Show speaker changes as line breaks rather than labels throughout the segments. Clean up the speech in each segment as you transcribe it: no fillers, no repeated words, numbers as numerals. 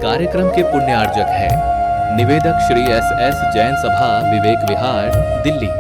कार्यक्रम के पुण्यार्जक है। निवेदक श्री एस जैन सभा, विवेक विहार, दिल्ली।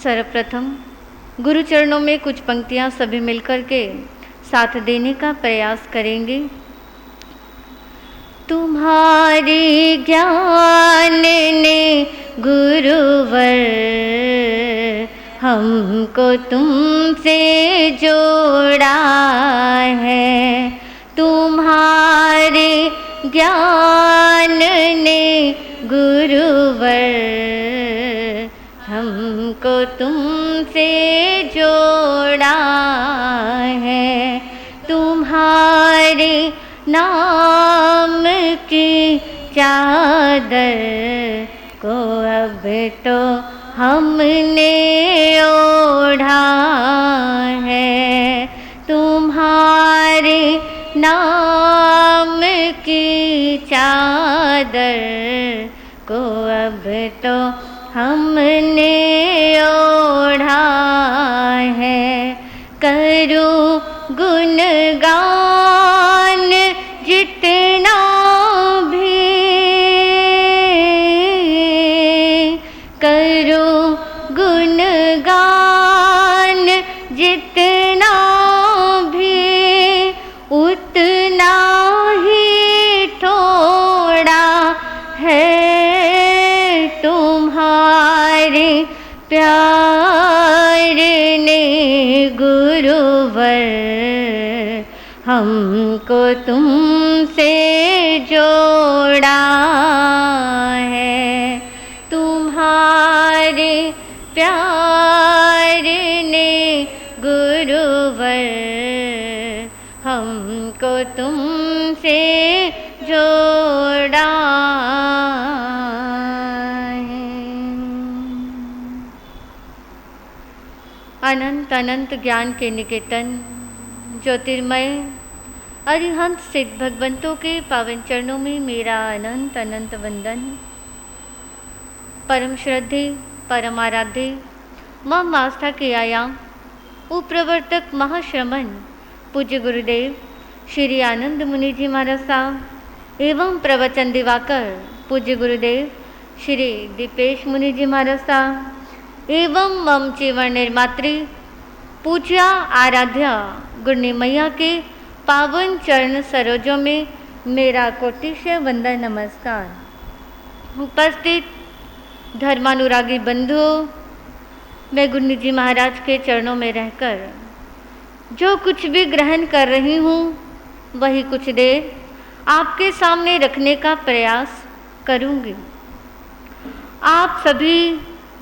सर्वप्रथम गुरु चरणों में कुछ पंक्तियां सभी मिलकर के साथ देने का प्रयास करेंगे। तुम्हारे ज्ञान ने गुरुवर हमको तुमसे जोड़ा है। तुम्हारे ज्ञान ने गुरुवर हमको तुमसे जोड़ा है। तुम्हारे नाम की चादर को अब तो हमने ओढ़ा है। तुम्हारे नाम की चादर को अब तो हमने ओढ़ा है। करूं गुणगान जितना भी, करूं गुणगान जितना भी, उतना ही थोड़ा है। तुम्हारे प्यार ने गुरुवर हमको तुमसे जोड़ा है। तुम्हारे प्यार ने गुरुवर हमको तुमसे जोड़ा है। अनंत अनंत ज्ञान के निकेतन ज्योतिर्मय अरिहंत सिद्ध भगवंतों के पावन चरणों में मेरा अनंत अनंत वंदन। परम श्रद्धे परम आराध्य मम आस्था के आयाम उप्रवर्तक महाश्रमण पूज्य गुरुदेव श्री आनंद मुनि जी महाराज साहब एवं प्रवचन दिवाकर पूज्य गुरुदेव श्री दीपेश मुनि जी महाराज साहब एवं मम जीवन निर्मात्री पूज्या आराध्या गुरनी मैया के पावन चरण सरोजों में मेरा कोटिशय वंदन नमस्कार। उपस्थित धर्मानुरागी बंधुओं, मैं गुरनी जी महाराज के चरणों में रहकर जो कुछ भी ग्रहण कर रही हूँ वही कुछ देर आपके सामने रखने का प्रयास करूँगी। आप सभी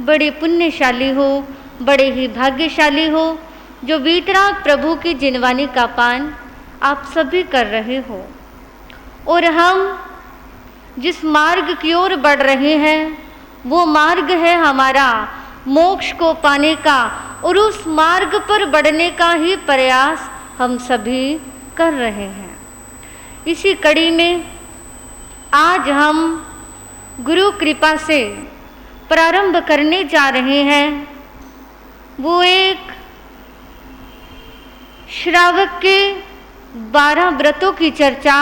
बड़े पुण्यशाली हो, बड़े ही भाग्यशाली हो जो वीतराग प्रभु की जिनवानी का पान आप सभी कर रहे हो। और हम जिस मार्ग की ओर बढ़ रहे हैं वो मार्ग है हमारा मोक्ष को पाने का, और उस मार्ग पर बढ़ने का ही प्रयास हम सभी कर रहे हैं। इसी कड़ी में आज हम गुरु कृपा से प्रारंभ करने जा रहे हैं वो एक श्रावक के 12 व्रतों की चर्चा,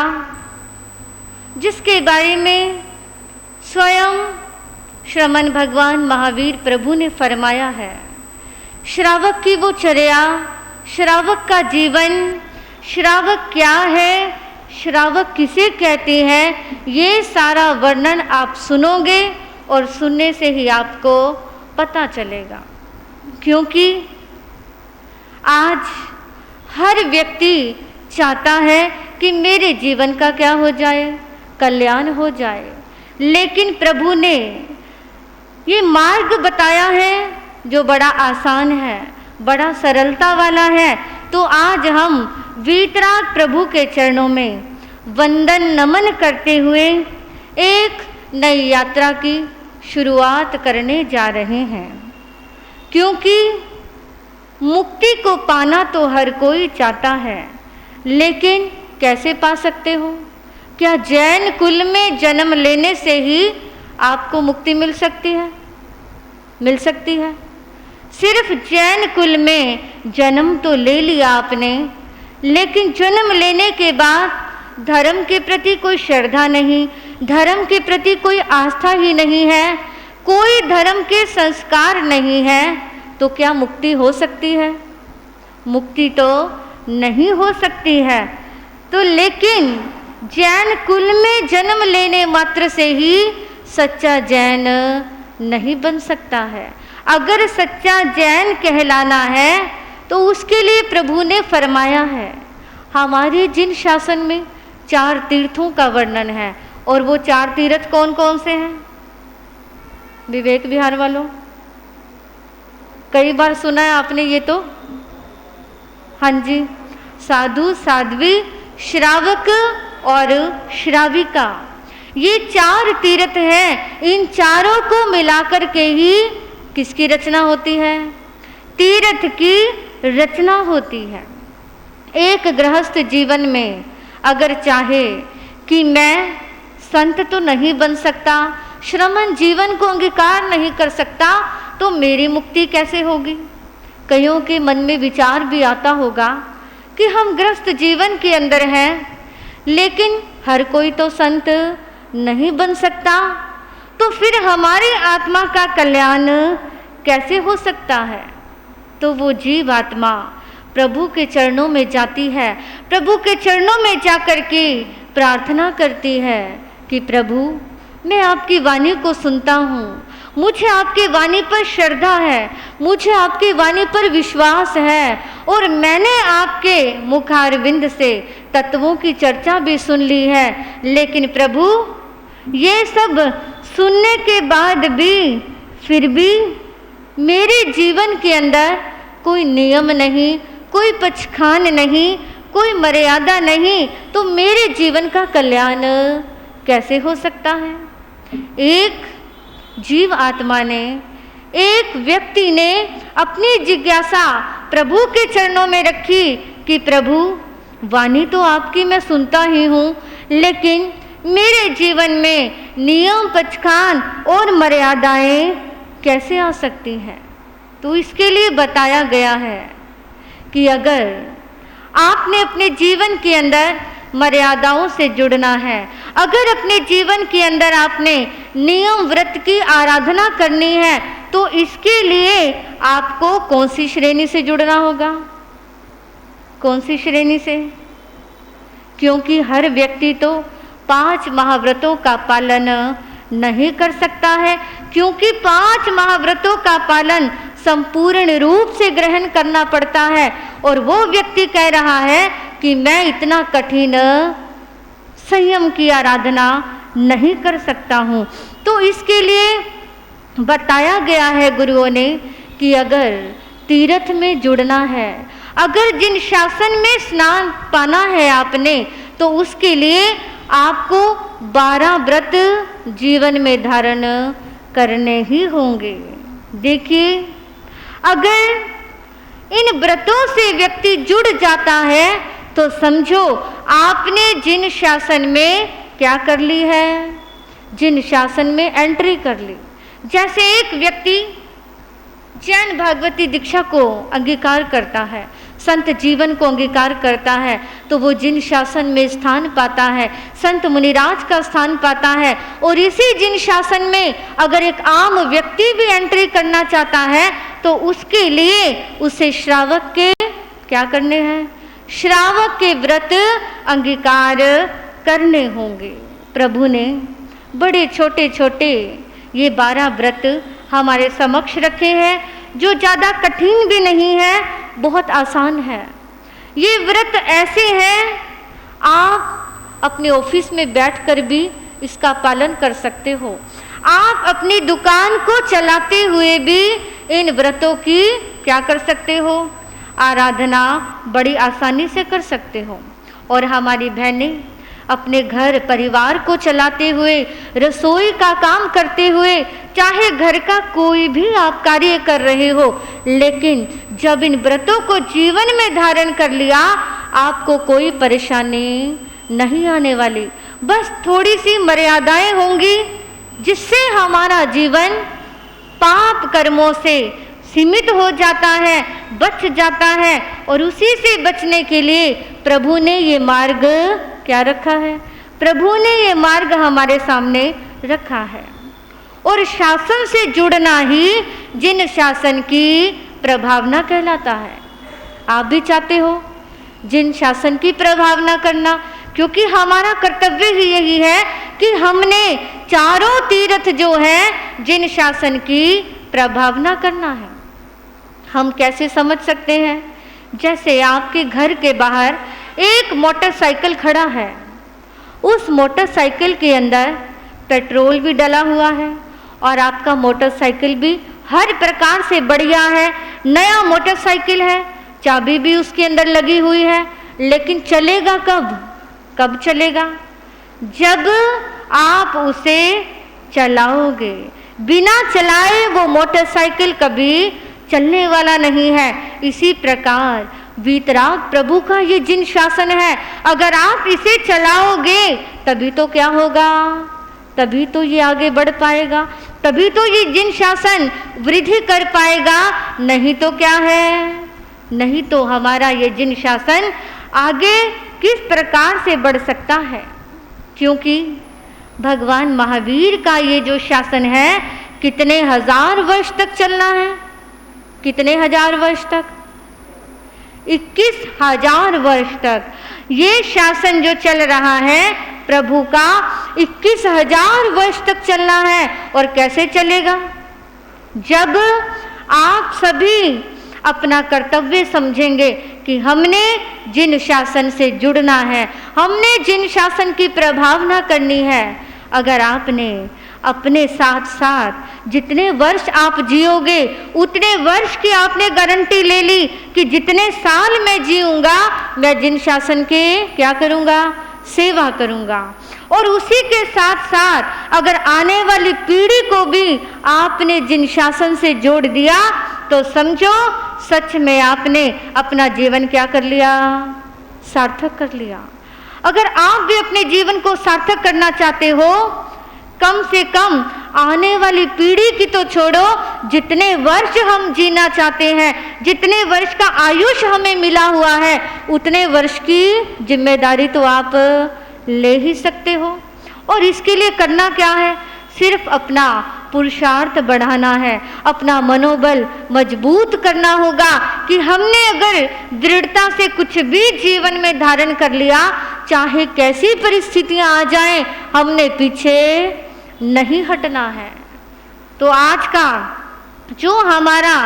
जिसके बारे में स्वयं श्रमण भगवान महावीर प्रभु ने फरमाया है। श्रावक की वो चर्या, श्रावक का जीवन, श्रावक क्या है, श्रावक किसे कहते हैं, ये सारा वर्णन आप सुनोगे और सुनने से ही आपको पता चलेगा। क्योंकि आज हर व्यक्ति चाहता है कि मेरे जीवन का क्या हो जाए, कल्याण हो जाए। लेकिन प्रभु ने ये मार्ग बताया है जो बड़ा आसान है, बड़ा सरलता वाला है। तो आज हम वीतराग प्रभु के चरणों में वंदन नमन करते हुए एक नई यात्रा की शुरुआत करने जा रहे हैं। क्योंकि मुक्ति को पाना तो हर कोई चाहता है, लेकिन कैसे पा सकते हो? क्या जैन कुल में जन्म लेने से ही आपको मुक्ति मिल सकती है? मिल सकती है? सिर्फ जैन कुल में जन्म तो ले लिया आपने, लेकिन जन्म लेने के बाद धर्म के प्रति कोई श्रद्धा नहीं, धर्म के प्रति कोई आस्था ही नहीं है, कोई धर्म के संस्कार नहीं है, तो क्या मुक्ति हो सकती है? मुक्ति तो नहीं हो सकती है। तो लेकिन जैन कुल में जन्म लेने मात्र से ही सच्चा जैन नहीं बन सकता है। अगर सच्चा जैन कहलाना है तो उसके लिए प्रभु ने फरमाया है। हमारे जिन शासन में 4 तीर्थों का वर्णन है, और वो 4 तीर्थ कौन कौन से हैं? विवेक विहार वालों, कई बार सुना है आपने ये तो। हाँ जी, साधु, साध्वी, श्रावक और श्राविका, ये 4 तीर्थ हैं। इन चारों को मिलाकर के ही किसकी रचना होती है? तीर्थ की रचना होती है। एक गृहस्थ जीवन में अगर चाहे कि मैं संत तो नहीं बन सकता, श्रमण जीवन को अंगीकार नहीं कर सकता, तो मेरी मुक्ति कैसे होगी? कईयों के मन में विचार भी आता होगा कि हम गृहस्थ जीवन के अंदर हैं, लेकिन हर कोई तो संत नहीं बन सकता, तो फिर हमारी आत्मा का कल्याण कैसे हो सकता है? तो वो जीव आत्मा प्रभु के चरणों में जाती है, प्रभु के चरणों में जाकर के प्रार्थना करती है कि प्रभु, मैं आपकी वाणी को सुनता हूँ, मुझे आपकी वाणी पर श्रद्धा है, मुझे आपकी वाणी पर विश्वास है, और मैंने आपके मुखारविंद से तत्वों की चर्चा भी सुन ली है। लेकिन प्रभु, ये सब सुनने के बाद भी फिर भी मेरे जीवन के अंदर कोई नियम नहीं, कोई पक्षखान नहीं, कोई मर्यादा नहीं, तो मेरे जीवन का कल्याण कैसे हो सकता है? एक जीव आत्मा ने, एक व्यक्ति ने अपनी जिज्ञासा प्रभु के चरणों में रखी कि प्रभु, वाणी तो आपकी मैं सुनता ही हूँ, लेकिन मेरे जीवन में नियम, पक्षखान और मर्यादाएं कैसे आ सकती हैं? तो इसके लिए बताया गया है कि अगर आपने अपने जीवन के अंदर मर्यादाओं से जुड़ना है, अगर अपने जीवन के अंदर आपने नियम व्रत की आराधना करनी है, तो इसके लिए आपको कौन सी श्रेणी से जुड़ना होगा? कौन सी श्रेणी से? क्योंकि हर व्यक्ति तो 5 महाव्रतों का पालन नहीं कर सकता है, क्योंकि 5 महाव्रतों का पालन संपूर्ण रूप से ग्रहण करना पड़ता है। और वो व्यक्ति कह रहा है कि मैं इतना कठिन संयम की आराधना नहीं कर सकता हूँ। तो इसके लिए बताया गया है गुरुओं ने कि अगर तीर्थ में जुड़ना है, अगर जिन शासन में स्नान पाना है आपने, तो उसके लिए आपको 12 व्रत जीवन में धारण करने ही होंगे। देखिए, अगर इन व्रतों से व्यक्ति जुड़ जाता है तो समझो आपने जिन शासन में क्या कर ली है, जिन शासन में एंट्री कर ली। जैसे एक व्यक्ति जैन भागवती दीक्षा को अंगीकार करता है, संत जीवन को अंगीकार करता है तो वो जिन शासन में स्थान पाता है, संत मुनिराज का स्थान पाता है। और इसी जिन शासन में अगर एक आम व्यक्ति भी एंट्री करना चाहता है तो उसके लिए उसे श्रावक के क्या करने हैं? श्रावक के व्रत अंगीकार करने होंगे। प्रभु ने बड़े छोटे छोटे ये 12 व्रत हमारे समक्ष रखे हैं, जो ज़्यादा कठिन भी नहीं है, बहुत आसान है। ये व्रत ऐसे हैं, आप अपने ऑफिस में बैठकर भी इसका पालन कर सकते हो। आप अपनी दुकान को चलाते हुए भी इन व्रतों की क्या कर सकते हो? आराधना बड़ी आसानी से कर सकते हो। और हमारी बहनें अपने घर परिवार को चलाते हुए, रसोई का काम करते हुए, चाहे घर का कोई भी आप कार्य कर रहे हो, लेकिन जब इन व्रतों को जीवन में धारण कर लिया, आपको कोई परेशानी नहीं आने वाली। बस थोड़ी सी मर्यादाएं होंगी जिससे हमारा जीवन पाप कर्मों से सीमित हो जाता है, बच जाता है। और उसी से बचने के लिए प्रभु ने ये मार्ग क्या रखा है? प्रभु ने ये मार्ग हमारे सामने रखा है। और शासन से जुड़ना ही जिन शासन की प्रभावना कहलाता है। आप भी चाहते हो जिन शासन की प्रभावना करना, क्योंकि हमारा कर्तव्य ही यही है कि हमने चारों तीर्थ जो है जिन शासन की प्रभावना करना है। हम कैसे समझ सकते हैं? जैसे आपके घर के बाहर एक मोटरसाइकिल खड़ा है, उस मोटरसाइकिल के अंदर पेट्रोल भी डला हुआ है और आपका मोटरसाइकिल भी हर प्रकार से बढ़िया है, नया मोटरसाइकिल है, चाबी भी उसके अंदर लगी हुई है। लेकिन चलेगा कब? कब चलेगा? जब आप उसे चलाओगे। बिना चलाए वो मोटरसाइकिल कभी चलने वाला नहीं है। इसी प्रकार वीतराग प्रभु का ये जिन शासन है, अगर आप इसे चलाओगे तभी तो क्या होगा? तभी तो ये आगे बढ़ पाएगा, तभी तो ये जिन शासन वृद्धि कर पाएगा। नहीं तो क्या है? नहीं तो हमारा ये जिन शासन आगे किस प्रकार से बढ़ सकता है? क्योंकि भगवान महावीर का ये जो शासन है कितने हजार वर्ष तक चलना है? कितने हजार वर्ष तक? 21,000 वर्ष तक ये शासन जो चल रहा है प्रभु का, 21,000 वर्ष तक चलना है। और कैसे चलेगा? जब आप सभी अपना कर्तव्य समझेंगे कि हमने जिन शासन से जुड़ना है, हमने जिन शासन की प्रभावना करनी है। अगर आपने अपने साथ साथ जितने वर्ष आप जियोगे उतने वर्ष की आपने गारंटी ले ली कि जितने साल मैं जीऊंगा मैं जिन शासन के क्या करूंगा? सेवा करूंगा। और उसी के साथ साथ अगर आने वाली पीढ़ी को भी आपने जिन शासन से जोड़ दिया तो समझो सच में आपने अपना जीवन क्या कर लिया? सार्थक कर लिया। अगर आप भी अपने जीवन को सार्थक करना चाहते हो, कम से कम आने वाली पीढ़ी की तो छोड़ो, जितने वर्ष हम जीना चाहते हैं, जितने वर्ष का आयुष हमें मिला हुआ है, उतने वर्ष की जिम्मेदारी तो आप ले ही सकते हो। और इसके लिए करना क्या है? सिर्फ अपना पुरुषार्थ बढ़ाना है, अपना मनोबल मजबूत करना होगा कि हमने अगर दृढ़ता से कुछ भी जीवन में धारण कर लिया, चाहे कैसी परिस्थितियां आ जाएं, हमने पीछे नहीं हटना है। तो आज का जो हमारा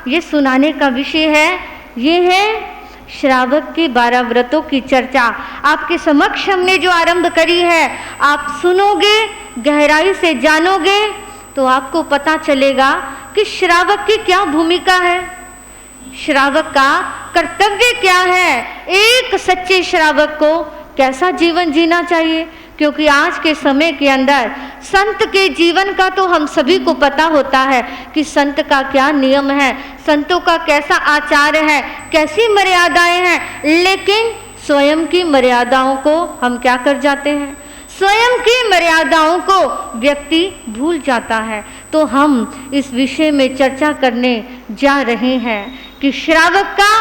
ये सुनाने का विषय है, ये है श्रावक के 12 व्रतों की चर्चा। आपके समक्ष हमने जो आरंभ करी है, आप सुनोगे, गहराई से जानोगे तो आपको पता चलेगा कि श्रावक की क्या भूमिका है, श्रावक का कर्तव्य क्या है, एक सच्चे श्रावक को कैसा जीवन जीना चाहिए। क्योंकि आज के समय के अंदर संत के जीवन का तो हम सभी को पता होता है कि संत का क्या नियम है, संतों का कैसा आचार है, कैसी मर्यादाएं हैं। लेकिन स्वयं की मर्यादाओं को हम क्या कर जाते हैं? स्वयं की मर्यादाओं को व्यक्ति भूल जाता है। तो हम इस विषय में चर्चा करने जा रहे हैं कि श्रावक का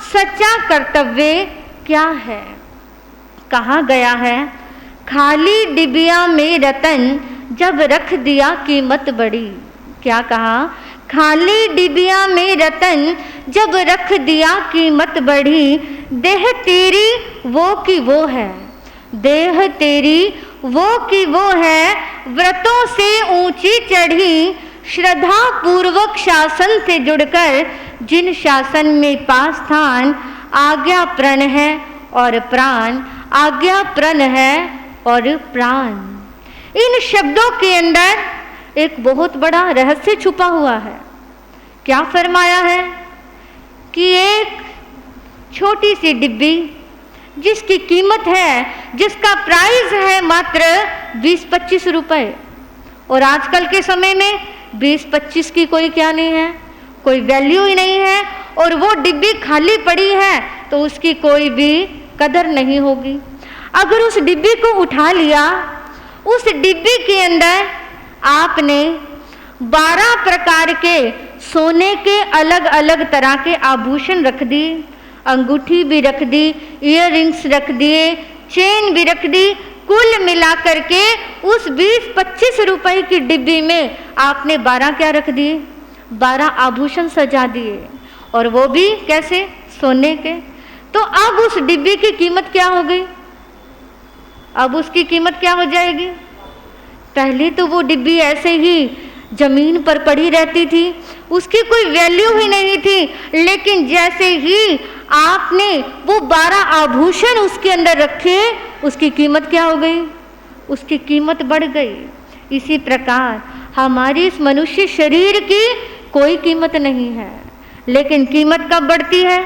सच्चा कर्तव्य क्या है? कहा गया है, खाली डिबिया में रतन जब रख दिया कीमत बड़ी। क्या कहा? खाली डिबिया में रतन जब रख दिया कीमत बढ़ी। देह तेरी वो की वो है, देह तेरी वो की वो है, व्रतों से ऊंची चढ़ी। श्रद्धा पूर्वक शासन से जुड़कर जिन शासन में पास स्थान, आज्ञा प्रण है और प्राण, आज्ञा प्रण है और प्राण। इन शब्दों के अंदर एक बहुत बड़ा रहस्य छुपा हुआ है। क्या फरमाया है कि एक छोटी सी डिब्बी जिसकी कीमत है, जिसका प्राइस है मात्र 20-25 रुपए, और आजकल के समय में 20-25 की कोई क्या नहीं है, कोई वैल्यू ही नहीं है, और वो डिब्बी खाली पड़ी है तो उसकी कोई भी कदर नहीं होगी। अगर उस डिब्बी को उठा लिया, उस डिब्बी के अंदर आपने 12 प्रकार के सोने के अलग अलग तरह के आभूषण रख दिए, अंगूठी भी रख दी, ईयररिंग्स रख दिए, चेन भी रख दी, कुल मिलाकर के उस 20-25 रुपए की डिब्बी में आपने 12 क्या रख दिए? 12 आभूषण सजा दिए, और वो भी कैसे? सोने के। तो अब उस डिब्बी की कीमत क्या हो गई? अब उसकी कीमत क्या हो जाएगी? पहले तो वो डिब्बी ऐसे ही जमीन पर पड़ी रहती थी, उसकी कोई वैल्यू ही नहीं थी, लेकिन जैसे ही आपने वो 12 आभूषण उसके अंदर रखे, उसकी कीमत क्या हो गई? उसकी कीमत बढ़ गई। इसी प्रकार हमारी इस मनुष्य शरीर की कोई कीमत नहीं है, लेकिन कीमत कब बढ़ती है?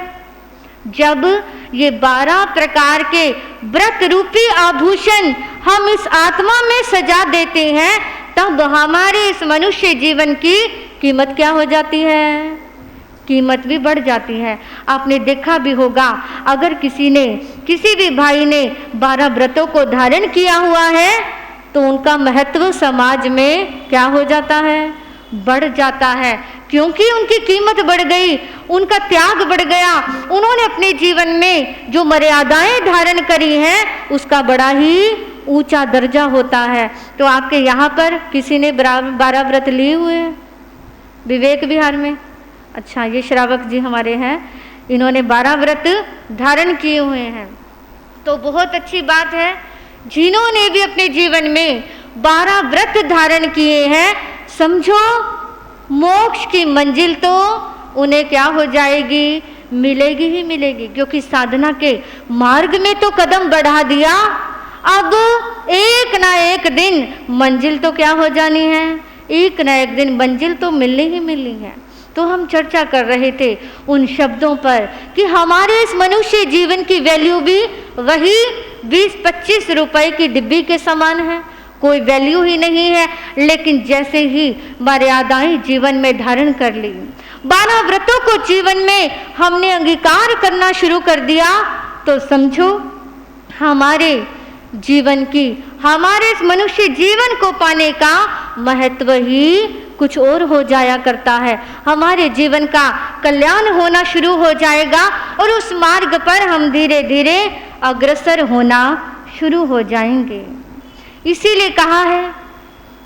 जब ये 12 प्रकार के व्रत रूपी आभूषण हम इस आत्मा में सजा देते हैं, तब हमारे इस मनुष्य जीवन की कीमत क्या हो जाती है? कीमत भी बढ़ जाती है। आपने देखा भी होगा, अगर किसी भी भाई ने 12 व्रतों को धारण किया हुआ है तो उनका महत्व समाज में क्या हो जाता है? बढ़ जाता है, क्योंकि उनकी कीमत बढ़ गई, उनका त्याग बढ़ गया, उन्होंने अपने जीवन में जो मर्यादाएं धारण करी हैं उसका बड़ा ही ऊंचा दर्जा होता है। तो आपके यहाँ पर किसी ने 12 व्रत लिए हुए हैं विवेक विहार में? अच्छा, ये श्रावक जी हमारे हैं, इन्होंने 12 व्रत धारण किए हुए हैं, तो बहुत अच्छी बात है। जिन्होंने भी अपने जीवन में 12 व्रत धारण किए हैं, समझो मोक्ष की मंजिल तो उन्हें क्या हो जाएगी? मिलेगी ही मिलेगी, क्योंकि साधना के मार्ग में तो कदम बढ़ा दिया, अब एक ना एक दिन मंजिल तो क्या हो जानी है? एक ना एक दिन मंजिल तो मिलनी ही मिलनी है। तो हम चर्चा कर रहे थे उन शब्दों पर कि हमारे इस मनुष्य जीवन की वैल्यू भी वही 20-25 रुपए की डिब्बी के समान है, कोई वैल्यू ही नहीं है। लेकिन जैसे ही मर्यादाएं जीवन में धारण कर ली, 12 व्रतों को जीवन में हमने अंगीकार करना शुरू कर दिया, तो समझो हमारे जीवन की, हमारे इस मनुष्य जीवन को पाने का महत्व ही कुछ और हो जाया करता है। हमारे जीवन का कल्याण होना शुरू हो जाएगा और उस मार्ग पर हम धीरे धीरे अग्रसर होना शुरू हो जाएंगे। इसीलिए कहा है,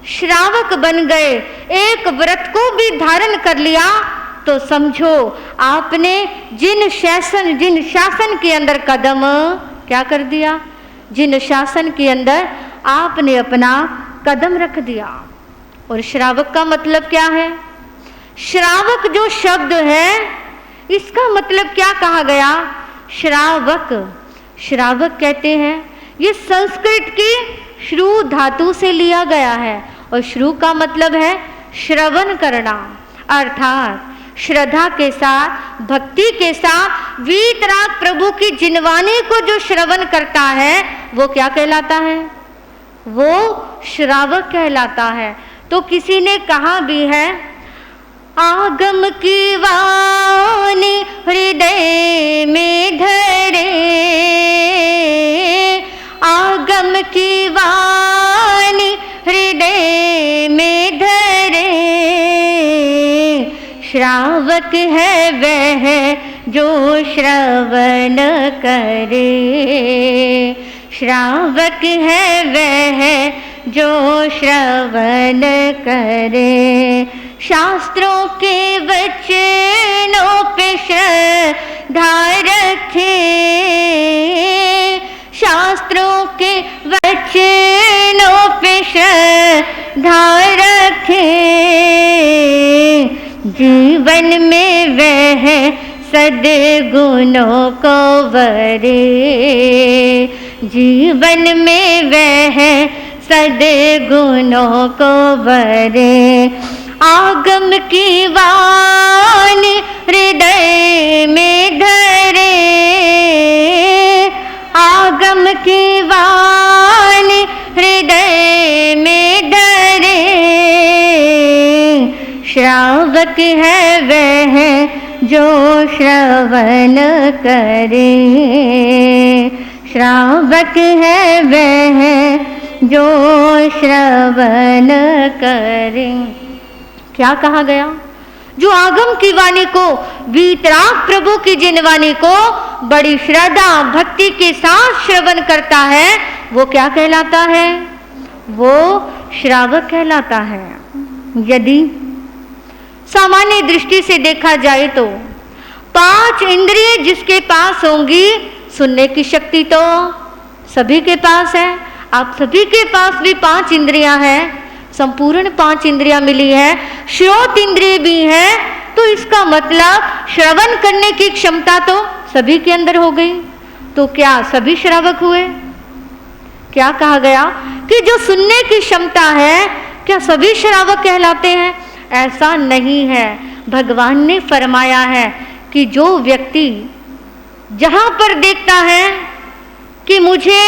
श्रावक बन गए, एक व्रत को भी धारण कर लिया तो समझो आपने जिन शासन के अंदर कदम क्या कर दिया, जिन शासन के अंदर आपने अपना कदम रख दिया। और श्रावक का मतलब क्या है? श्रावक जो शब्द है, इसका मतलब क्या कहा गया? श्रावक, श्रावक कहते हैं, ये संस्कृत की श्रु धातु से लिया गया है, और श्रु का मतलब है श्रवण करना, अर्थात श्रद्धा के साथ, भक्ति के साथ वीतराग प्रभु की जिनवाणी को जो श्रवण करता है वो क्या कहलाता है? वो श्रावक कहलाता है। तो किसी ने कहा भी है, आगम की वाणी हृदय में धरे, आगम की वाणी हृदय में धरे, श्रावक है वह जो श्रवण करे। श्रावक है वह जो श्रवण करे। शास्त्रों के वचनों पे श्रद्धा रखे। शास्त्रों के वचनों पे श्रद्धा रखे। जीवन में वह सद्गुणों को वरे। जीवन में वह सद्गुणों को वरे। आगम की वाणी हृदय में धरे। आगम की वाणी हृदय में धरे। श्रावक है वह जो श्रवण करे। श्रावक है वह जो श्रवण करे। क्या कहा गया? जो आगम की वाणी को, वीतराग प्रभु की जिन वाणी को बड़ी श्रद्धा भक्ति के साथ श्रवण करता है, वो क्या कहलाता है? वो श्रावक कहलाता है। यदि सामान्य दृष्टि से देखा जाए तो 5 इंद्रिय जिसके पास होंगी, सुनने की शक्ति तो सभी के पास है। आप सभी के पास भी 5 इंद्रियां हैं, संपूर्ण 5 इंद्रियां मिली है। श्रोत इंद्रिय भी है, तो इसका मतलब श्रवण करने की क्षमता तो सभी के अंदर हो गई। तो क्या सभी श्रावक हुए? क्या कहा गया कि जो सुनने की क्षमता है, क्या सभी श्रावक कहलाते हैं? ऐसा नहीं है। भगवान ने फरमाया है कि जो व्यक्ति जहां पर देखता है कि मुझे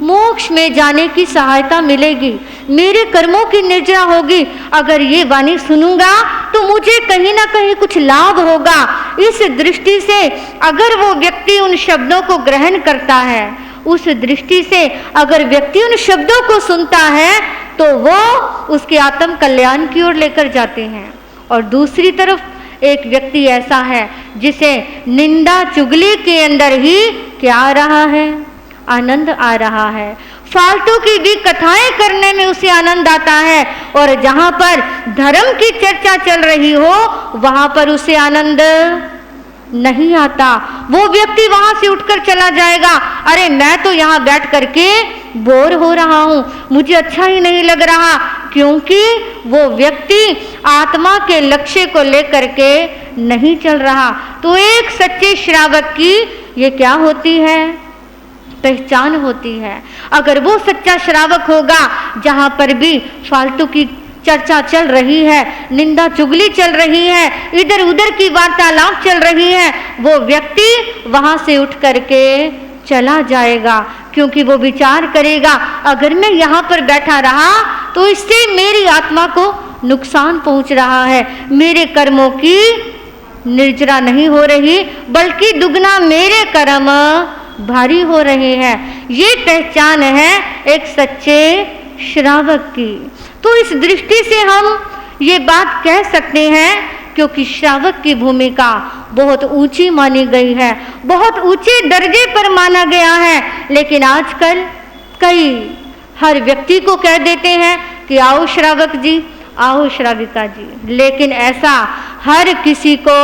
मोक्ष में जाने की सहायता मिलेगी, मेरे कर्मों की निर्जरा होगी, अगर ये वाणी सुनूंगा तो मुझे कहीं ना कहीं कुछ लाभ होगा, इस दृष्टि से अगर वो व्यक्ति उन शब्दों को ग्रहण करता है, उस दृष्टि से अगर व्यक्ति उन शब्दों को सुनता है, तो वो उसके आत्म कल्याण की ओर लेकर जाते हैं। और दूसरी तरफ एक व्यक्ति ऐसा है जिसे निंदा चुगली के अंदर ही क्या आ रहा है? आनंद आ रहा है। फालतू की भी कथाएं करने में उसे आनंद आता है, और जहां पर धर्म की चर्चा चल रही हो वहां पर उसे आनंद नहीं आता। वो व्यक्ति वहां से उठकर चला जाएगा, अरे मैं तो यहाँ बैठ करके बोर हो रहा हूँ, मुझे अच्छा ही नहीं लग रहा, क्योंकि वो व्यक्ति आत्मा के लक्ष्य को लेकर के नहीं चल रहा। तो एक सच्चे श्रावक की ये क्या होती है? पहचान होती है। अगर वो सच्चा श्रावक होगा, जहां पर भी फालतू की चर्चा चल रही है, निंदा चुगली चल रही है, इधर उधर की वार्तालाप चल रही है, वो व्यक्ति वहां से उठ करके चला जाएगा, क्योंकि वो विचार करेगा अगर मैं यहाँ पर बैठा रहा तो इससे मेरी आत्मा को नुकसान पहुंच रहा है, मेरे कर्मों की निर्जरा नहीं हो रही, बल्कि दुगना मेरे कर्म भारी हो रहे हैं। ये पहचान है एक सच्चे श्रावक की। तो इस दृष्टि से हम ये बात कह सकते हैं, क्योंकि श्रावक की भूमिका बहुत ऊंची मानी गई है, बहुत ऊंचे दर्जे पर माना गया है। लेकिन आजकल कई हर व्यक्ति को कह देते हैं कि आओ श्रावक जी, आओ श्राविका जी, लेकिन ऐसा हर किसी को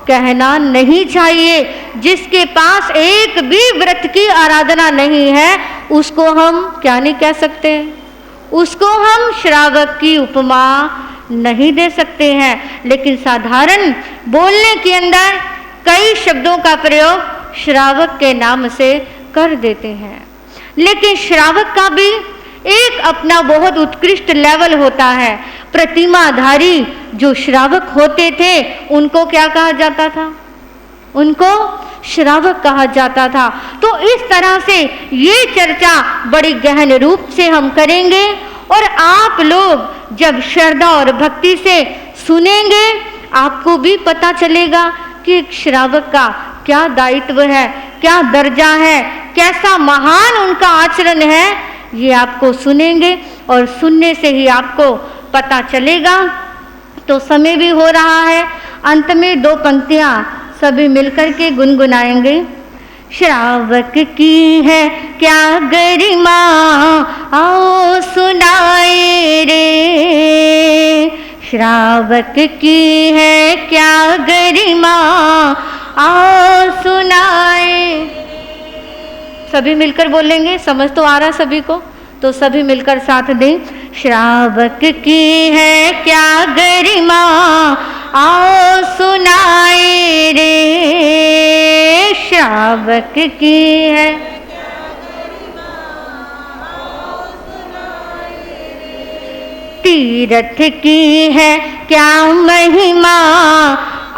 कहना नहीं चाहिए। जिसके पास एक भी व्रत की आराधना नहीं है, उसको हम क्या नहीं कह सकते? उसको हम श्रावक की उपमा नहीं दे सकते हैं। लेकिन साधारण बोलने के अंदर कई शब्दों का प्रयोग श्रावक के नाम से कर देते हैं। लेकिन श्रावक का भी एक अपना बहुत उत्कृष्ट लेवल होता है। प्रतिमाधारी जो श्रावक होते थे उनको क्या कहा जाता था? उनको श्रावक कहा जाता था। तो इस तरह से ये चर्चा बड़ी गहन रूप से हम करेंगे, और आप लोग जब श्रद्धा और भक्ति से सुनेंगे, आपको भी पता चलेगा कि एक श्रावक का क्या दायित्व है, क्या दर्जा है, कैसा महान उनका आचरण है। ये आपको सुनेंगे और सुनने से ही आपको पता चलेगा। तो समय भी हो रहा है, अंत में 2 पंक्तियां सभी मिलकर के गुनगुनाएंगे। श्रावक की है क्या गरिमा, आओ सुनाए रे। श्रावक की है क्या गरिमा, आओ सुनाए। सभी मिलकर बोलेंगे, समझ तो आ रहा सभी को, तो सभी मिलकर साथ दें। श्रावक की है क्या गरिमा, आओ सुनाए रे। श्रावक की है तीरथ की है क्या महिमा,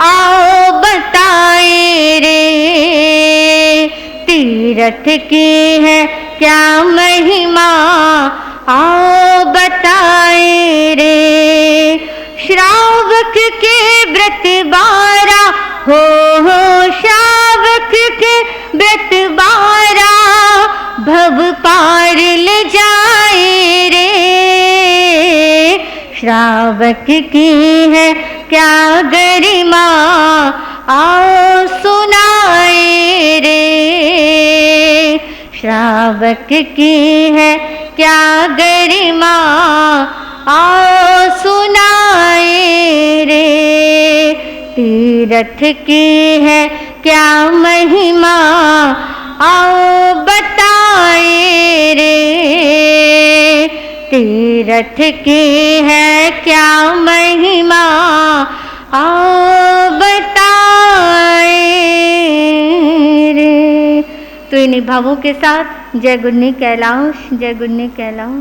आओ बताए रे। तीरथ की है क्या महिमा, आओ बताए रे। श्रावक के व्रत 12 हो श्रावक के व्रत 12 भव पार ले जाए रे। श्रावक की है क्या गरिमा, आओ सुनाए रे। श्रावक की है क्या गरिमा, आओ सुनाए रे। तीरथ की है क्या महिमा, आओ बताए रे। तीरथ की है क्या महिमा, आओ बताए रे। तो इन्हीं भावों के साथ जय गुन्नी कैलाश, जय गुन्नी कैलाश।